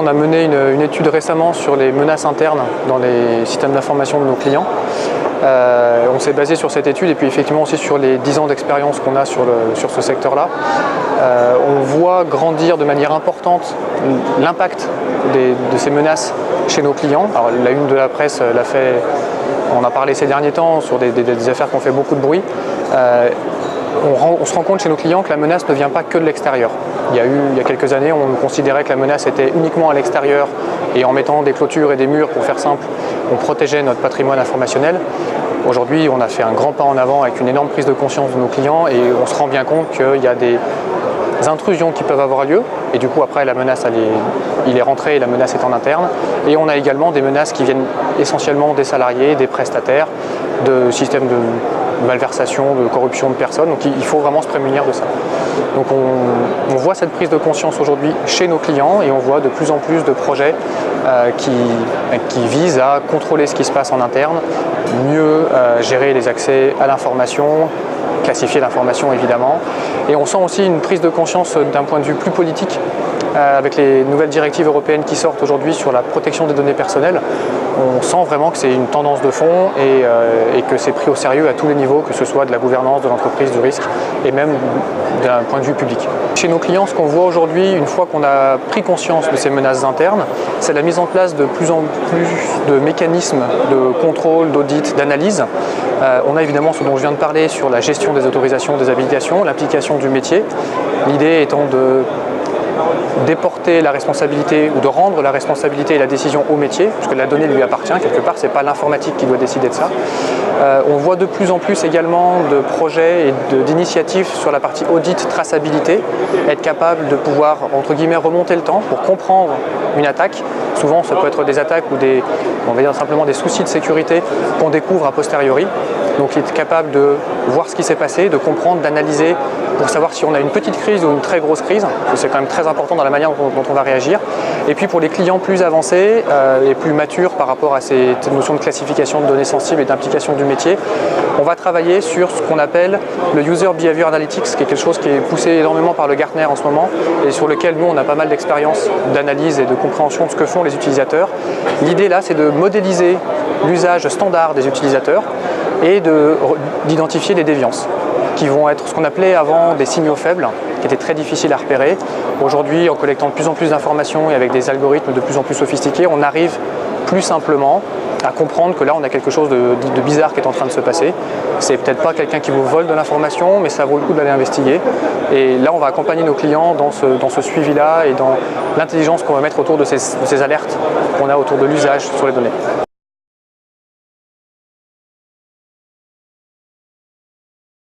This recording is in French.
a mené une étude récemment sur les menaces internes dans les systèmes d'information de nos clients. On s'est basé sur cette étude et puis effectivement aussi sur les 10 ans d'expérience qu'on a sur ce secteur-là. On voit grandir de manière importante l'impact de ces menaces chez nos clients. Alors, la une de la presse l'a fait, on a parlé ces derniers temps sur des affaires qui ont fait beaucoup de bruit. On se rend compte chez nos clients que la menace ne vient pas que de l'extérieur. Il y a quelques années, on considérait que la menace était uniquement à l'extérieur et en mettant des clôtures et des murs, pour faire simple, on protégeait notre patrimoine informationnel. Aujourd'hui, on a fait un grand pas en avant avec une énorme prise de conscience de nos clients et on se rend bien compte qu'il y a des intrusions qui peuvent avoir lieu et du coup après la menace il est rentré et la menace est en interne, et on a également des menaces qui viennent essentiellement des salariés, des prestataires, de systèmes de malversation, de corruption de personnes, donc il faut vraiment se prémunir de ça. Donc on voit cette prise de conscience aujourd'hui chez nos clients et on voit de plus en plus de projets qui visent à contrôler ce qui se passe en interne, mieux gérer les accès à l'information, classifier l'information évidemment, et on sent aussi une prise de conscience d'un point de vue plus politique avec les nouvelles directives européennes qui sortent aujourd'hui sur la protection des données personnelles. On sent vraiment que c'est une tendance de fond et que c'est pris au sérieux à tous les niveaux, que ce soit de la gouvernance, de l'entreprise, du risque et même d'un point de vue public. Chez nos clients, ce qu'on voit aujourd'hui, une fois qu'on a pris conscience de ces menaces internes, c'est la mise en place de plus en plus de mécanismes de contrôle, d'audit, d'analyse. On a évidemment ce dont je viens de parler sur la gestion des autorisations, des habilitations, l'implication du métier. L'idée étant de déporter la responsabilité ou de rendre la responsabilité et la décision au métier, puisque la donnée lui appartient quelque part, c'est pas l'informatique qui doit décider de ça. On voit de plus en plus également de projets et d'initiatives sur la partie audit, traçabilité, être capable de pouvoir entre guillemets remonter le temps pour comprendre une attaque. Souvent ça peut être des attaques ou on va dire simplement des soucis de sécurité qu'on découvre a posteriori. Donc être capable de voir ce qui s'est passé, de comprendre, d'analyser pour savoir si on a une petite crise ou une très grosse crise. C'est quand même très important dans la manière dont on va réagir. Et puis pour les clients plus avancés et plus matures par rapport à cette notion de classification de données sensibles et d'implication du métier, on va travailler sur ce qu'on appelle le User Behavior Analytics, qui est quelque chose qui est poussé énormément par le Gartner en ce moment et sur lequel nous on a pas mal d'expérience d'analyse et de compréhension de ce que font les utilisateurs. L'idée là, c'est de modéliser l'usage standard des utilisateurs et d'identifier des déviances qui vont être ce qu'on appelait avant des signaux faibles, qui étaient très difficiles à repérer. Aujourd'hui, en collectant de plus en plus d'informations et avec des algorithmes de plus en plus sophistiqués, on arrive plus simplement à comprendre que là, on a quelque chose de bizarre qui est en train de se passer. C'est peut-être pas quelqu'un qui vous vole de l'information, mais ça vaut le coup d'aller investiguer. Et là, on va accompagner nos clients dans ce suivi-là et dans l'intelligence qu'on va mettre autour de ces alertes qu'on a autour de l'usage sur les données.